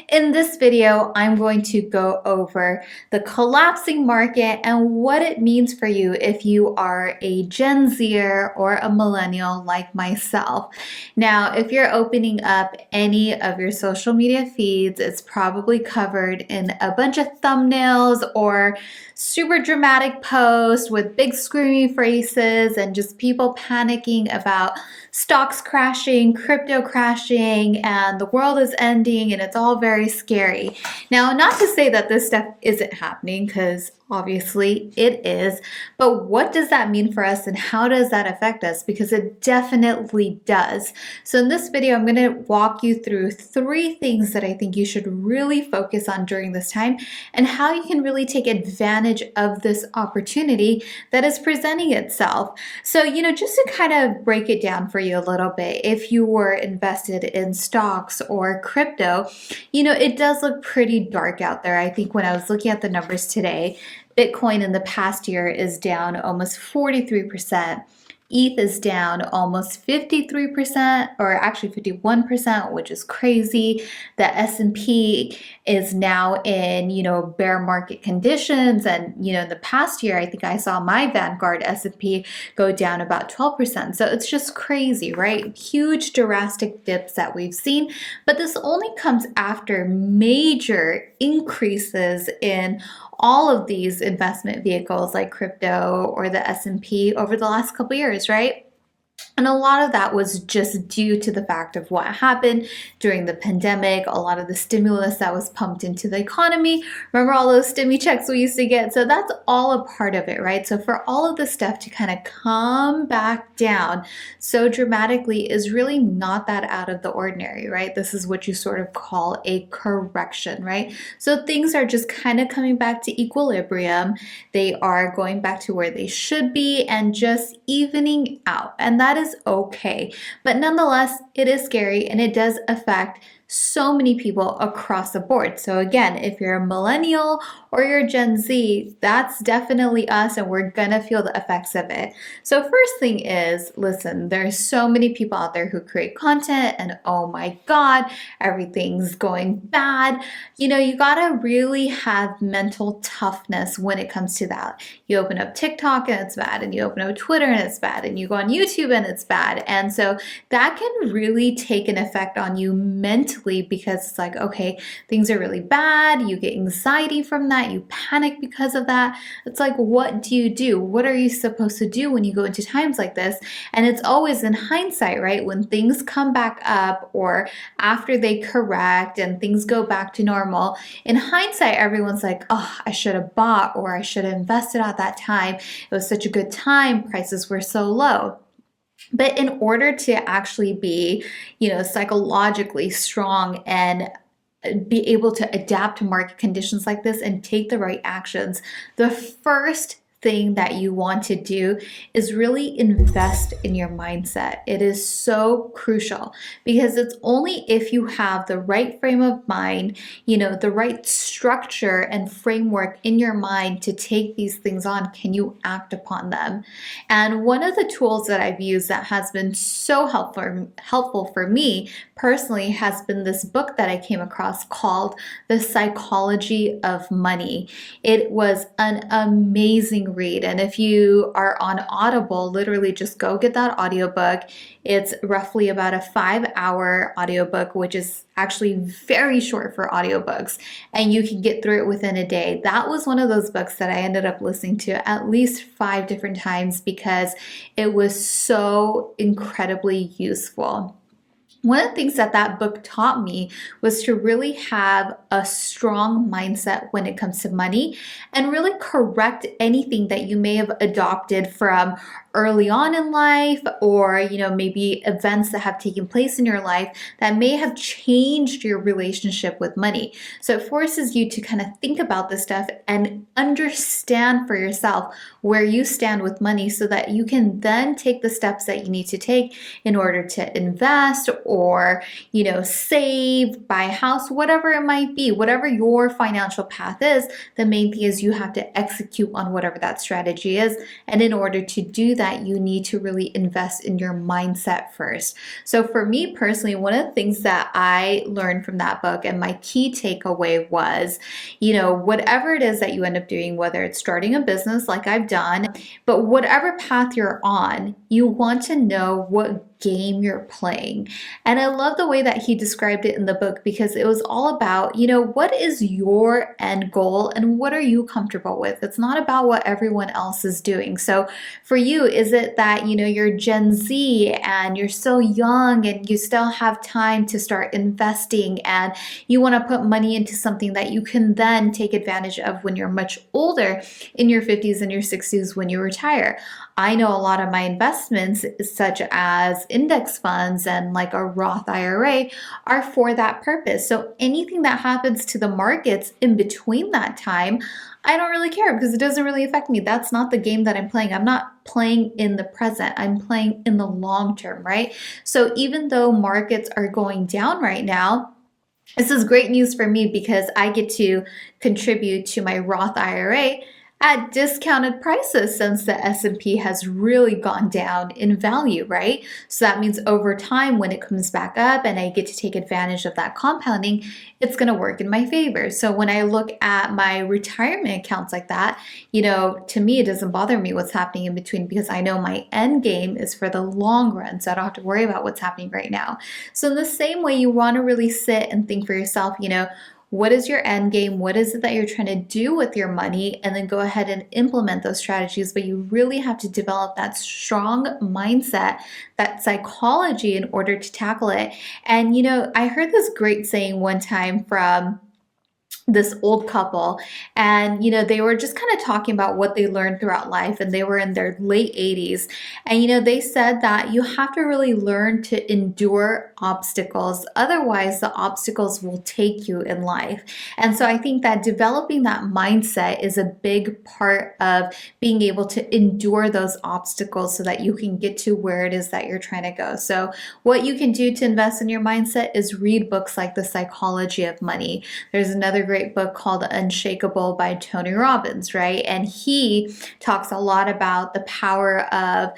In this video, I'm going to go over the collapsing market and what it means for you if you are a Gen Zer or a millennial like myself. Now, if you're opening up any of your social media feeds, it's probably covered in a bunch of thumbnails or super dramatic posts with big screaming faces and just people panicking about stocks crashing, crypto crashing, and the world is ending, and it's all very scary. Now, not to say that this stuff isn't happening, because obviously it is, but what does that mean for us and how does that affect us? Because it definitely does. So in this video, I'm going to walk you through 3 things that I think you should really focus on during this time and how you can really take advantage of this opportunity that is presenting itself. So, just to kind of break it down for you a little bit, if you were invested in stocks or crypto, it does look pretty dark out there. I think when I was looking at the numbers today, Bitcoin in the past year is down almost 43%. ETH is down almost 53%, or actually 51%, which is crazy. The S&P is now in, bear market conditions. And, in the past year, I think I saw my Vanguard S&P go down about 12%. So it's just crazy, right? Huge drastic dips that we've seen. But this only comes after major increases in all of these investment vehicles like crypto or the S&P over the last couple years, right? And a lot of that was just due to the fact of what happened during the pandemic, a lot of the stimulus that was pumped into the economy. Remember all those stimmy checks we used to get? So that's all a part of it, right? So for all of this stuff to kind of come back down so dramatically is really not that out of the ordinary, right? This is what you sort of call a correction, right? So things are just kind of coming back to equilibrium. They are going back to where they should be and just evening out. And that is okay. But nonetheless, it is scary and it does affect so many people across the board. So again, if you're a millennial or you're Gen Z, that's definitely us and we're gonna feel the effects of it. So first thing is, listen, there's so many people out there who create content and oh my God, everything's going bad. You gotta really have mental toughness when it comes to that. You open up TikTok and it's bad, and you open up Twitter and it's bad, and you go on YouTube and it's bad. And so that can really take an effect on you mentally, because it's like, okay, things are really bad. You get anxiety from that. You panic because of that. It's like, what do you do? What are you supposed to do when you go into times like this? And it's always in hindsight, right? When things come back up or after they correct and things go back to normal, in hindsight, everyone's like, oh, I should have bought or I should have invested at that time. It was such a good time. Prices were so low. But in order to actually be, psychologically strong and be able to adapt to market conditions like this and take the right actions, the first thing that you want to do is really invest in your mindset. It is so crucial because it's only if you have the right frame of mind, the right structure and framework in your mind to take these things on, can you act upon them. And one of the tools that I've used that has been so helpful for me personally has been this book that I came across called The Psychology of Money. It was an amazing read. And if you are on Audible, literally just go get that audiobook. It's roughly about a 5-hour audiobook, which is actually very short for audiobooks. And you can get through it within a day. That was one of those books that I ended up listening to at least 5 different times because it was so incredibly useful. One of the things that book taught me was to really have a strong mindset when it comes to money and really correct anything that you may have adopted from early on in life or, maybe events that have taken place in your life that may have changed your relationship with money. So it forces you to kind of think about this stuff and understand for yourself where you stand with money so that you can then take the steps that you need to take in order to invest or, save, buy a house, whatever it might be, whatever your financial path is. The main thing is you have to execute on whatever that strategy is. And in order to do that you need to really invest in your mindset first. So for me personally, one of the things that I learned from that book and my key takeaway was, whatever it is that you end up doing, whether it's starting a business like I've done, but whatever path you're on, you want to know what game you're playing. And I love the way that he described it in the book, because it was all about, what is your end goal and what are you comfortable with? It's not about what everyone else is doing. So for you, is it that, you're Gen Z and you're still young and you still have time to start investing and you want to put money into something that you can then take advantage of when you're much older, in your 50s and your 60s when you retire? I know a lot of my investments, such as index funds and like a Roth IRA, are for that purpose. So anything that happens to the markets in between that time, I don't really care, because it doesn't really affect me. That's not the game that I'm playing. I'm not playing in the present. I'm playing in the long term, right? So even though markets are going down right now, this is great news for me because I get to contribute to my Roth IRA at discounted prices since the S&P has really gone down in value, right? So that means over time, when it comes back up and I get to take advantage of that compounding, it's going to work in my favor. So when I look at my retirement accounts like that, to me, it doesn't bother me what's happening in between, because I know my end game is for the long run. So I don't have to worry about what's happening right now. So in the same way, you want to really sit and think for yourself, what is your end game? What is it that you're trying to do with your money? And then go ahead and implement those strategies. But you really have to develop that strong mindset, that psychology in order to tackle it. And, I heard this great saying one time from this old couple, and they were just kind of talking about what they learned throughout life, and they were in their late 80s, and they said that you have to really learn to endure obstacles, otherwise the obstacles will take you in life. And so I think that developing that mindset is a big part of being able to endure those obstacles so that you can get to where it is that you're trying to go. So what you can do to invest in your mindset is read books like The Psychology of Money. There's another great book called Unshakeable by Tony Robbins, right? And he talks a lot about the power of,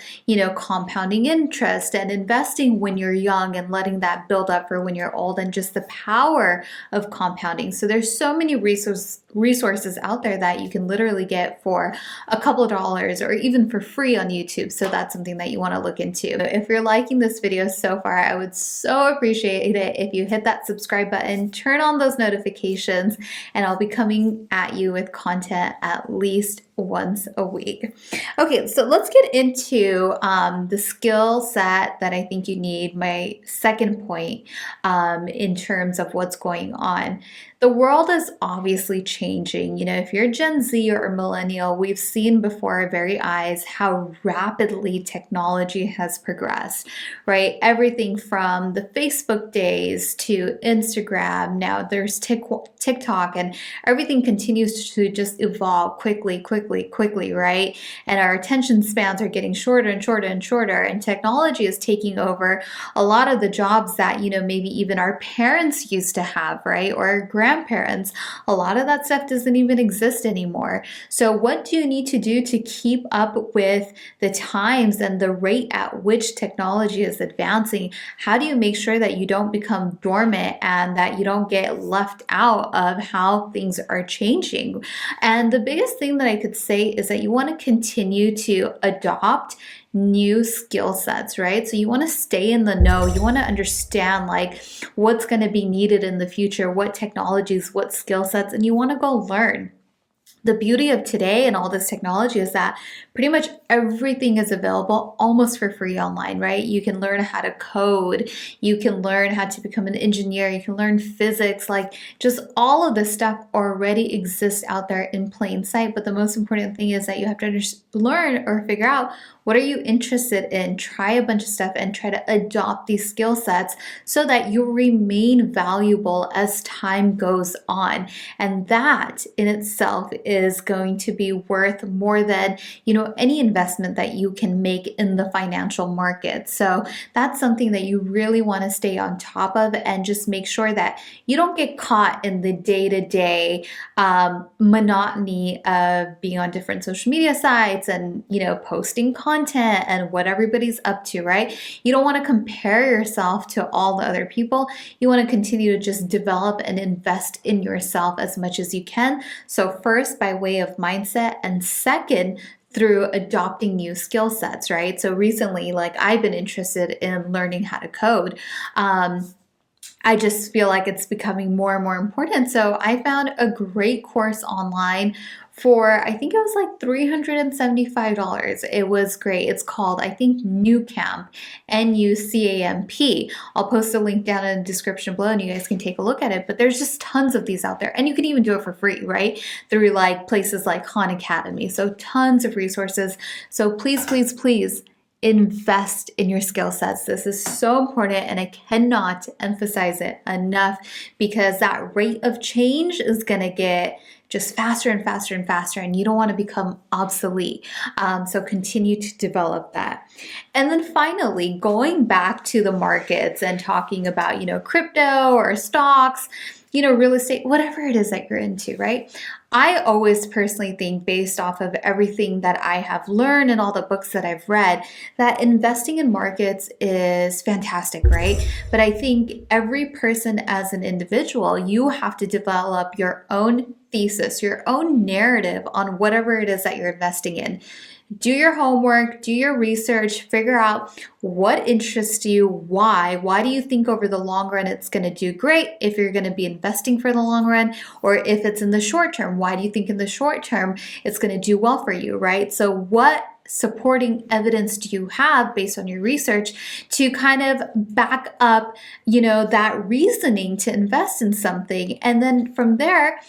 compounding interest and investing when you're young and letting that build up for when you're old, and just the power of compounding. So there's so many resources out there that you can literally get for a couple of dollars or even for free on YouTube. So that's something that you want to look into. If you're liking this video so far, I would so appreciate it if you hit that subscribe button, turn on those notifications, and I'll be coming at you with content at least once a week. Okay, so let's get into the skill set that I think you need. My second point in terms of what's going on. The world is obviously changing. If you're Gen Z or a millennial, we've seen before our very eyes how rapidly technology has progressed, right? Everything from the Facebook days to Instagram. Now there's TikTok, and everything continues to just evolve quickly, right? And our attention spans are getting shorter and shorter and shorter, and technology is taking over a lot of the jobs that, maybe even our parents used to have, right? Or our grandparents. A lot of that stuff doesn't even exist anymore. So what do you need to do to keep up with the times and the rate at which technology is advancing? How do you make sure that you don't become dormant and that you don't get left out of how things are changing? And the biggest thing that I could say is that you want to continue to adopt new skill sets, right? So you want to stay in the know. You want to understand like what's going to be needed in the future, what technologies, what skill sets, and you want to go learn. The beauty of today and all this technology is that pretty much everything is available almost for free online, right? You can learn how to code, you can learn how to become an engineer, you can learn physics, like just all of this stuff already exists out there in plain sight. But the most important thing is that you have to learn or figure out what are you interested in, try a bunch of stuff and try to adopt these skill sets so that you remain valuable as time goes on. And that in itself is going to be worth more than, any investment investment that you can make in the financial market. So that's something that you really want to stay on top of, and just make sure that you don't get caught in the day-to-day monotony of being on different social media sites and, posting content and what everybody's up to, right? You don't want to compare yourself to all the other people. You want to continue to just develop and invest in yourself as much as you can. So first, by way of mindset, and second, through adopting new skill sets, right? So recently, like, I've been interested in learning how to code. I just feel like it's becoming more and more important. So I found a great course online for, I think it was like $375. It was great. It's called, I think, NuCamp, NuCamp. I'll post a link down in the description below and you guys can take a look at it. But there's just tons of these out there. And you can even do it for free, right? Through like places like Khan Academy. So tons of resources. So please, please, please invest in your skill sets. This is so important, and I cannot emphasize it enough, because that rate of change is going to get just faster and faster and faster, and you don't want to become obsolete. So continue to develop that. And then finally, going back to the markets and talking about, crypto or stocks, real estate, whatever it is that you're into, right? I always personally think, based off of everything that I have learned and all the books that I've read, that investing in markets is fantastic, right? But I think every person as an individual, you have to develop your own thesis, your own narrative on whatever it is that you're investing in. Do your homework, do your research, figure out what interests you, why do you think over the long run it's going to do great if you're going to be investing for the long run, or if it's in the short term, why do you think in the short term it's going to do well for you, right? So what supporting evidence do you have based on your research to kind of back up, that reasoning to invest in something? And then from there,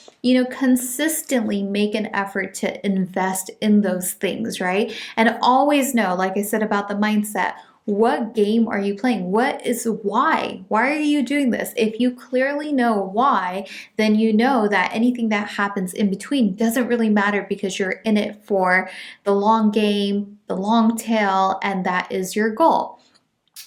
consistently make an effort to invest in those things, right? And always know, like I said about the mindset, what game are you playing? Why? Why are you doing this? If you clearly know why, then you know that anything that happens in between doesn't really matter, because you're in it for the long game, the long tail, and that is your goal.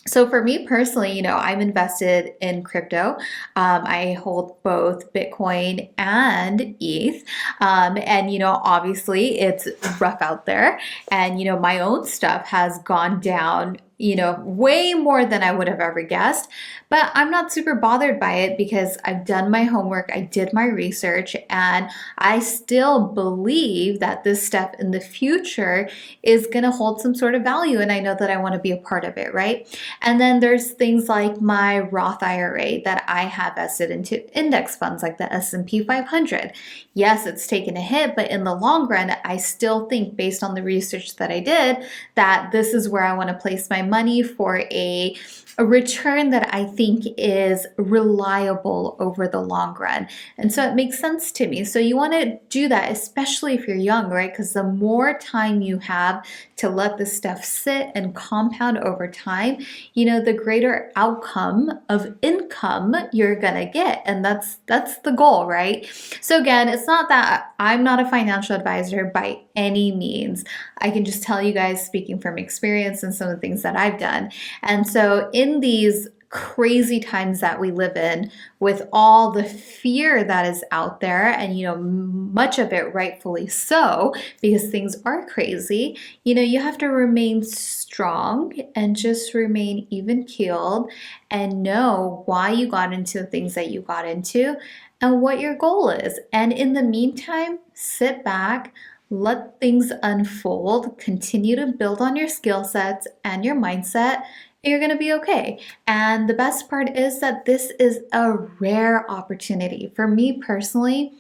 So for me personally, I'm invested in crypto. I hold both Bitcoin and ETH. And, obviously it's rough out there. And, my own stuff has gone down, way more than I would have ever guessed. But I'm not super bothered by it, because I've done my homework, I did my research, and I still believe that this stuff in the future is going to hold some sort of value, and I know that I want to be a part of it, right? And then there's things like my Roth IRA that I have vested into index funds like the S&P 500. Yes, it's taken a hit, but in the long run, I still think, based on the research that I did, that this is where I want to place my money for a return that I think is reliable over the long run. And so it makes sense to me. So you want to do that, especially if you're young, right? Because the more time you have to let this stuff sit and compound over time, the greater outcome of income you're gonna get. And that's the goal, right? So again, it's not that I'm not a financial advisor by any means. I can just tell you guys, speaking from experience and some of the things that I've done. And so in these crazy times that we live in, with all the fear that is out there, and much of it rightfully so, because things are crazy, you have to remain strong and just remain even keeled, and know why you got into the things that you got into and what your goal is. And in the meantime, sit back, let things unfold, continue to build on your skill sets and your mindset. You're going to be okay. And the best part is that this is a rare opportunity. For me personally,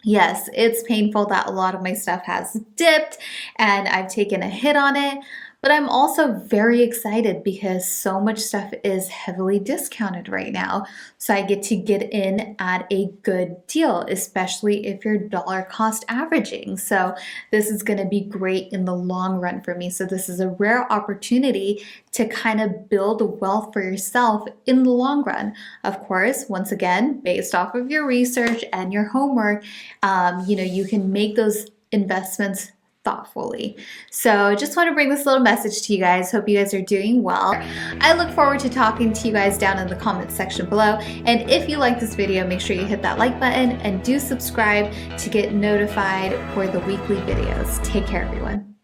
yes, it's painful that a lot of my stuff has dipped and I've taken a hit on it. But I'm also very excited because so much stuff is heavily discounted right now. So I get to get in at a good deal, especially if you're dollar cost averaging. So this is going to be great in the long run for me. So this is a rare opportunity to kind of build wealth for yourself in the long run. Of course, once again, based off of your research and your homework, you can make those investments thoughtfully. So just want to bring this little message to you guys. Hope you guys are doing well. I look forward to talking to you guys down in the comments section below. And if you like this video, make sure you hit that like button and do subscribe to get notified for the weekly videos. Take care, everyone.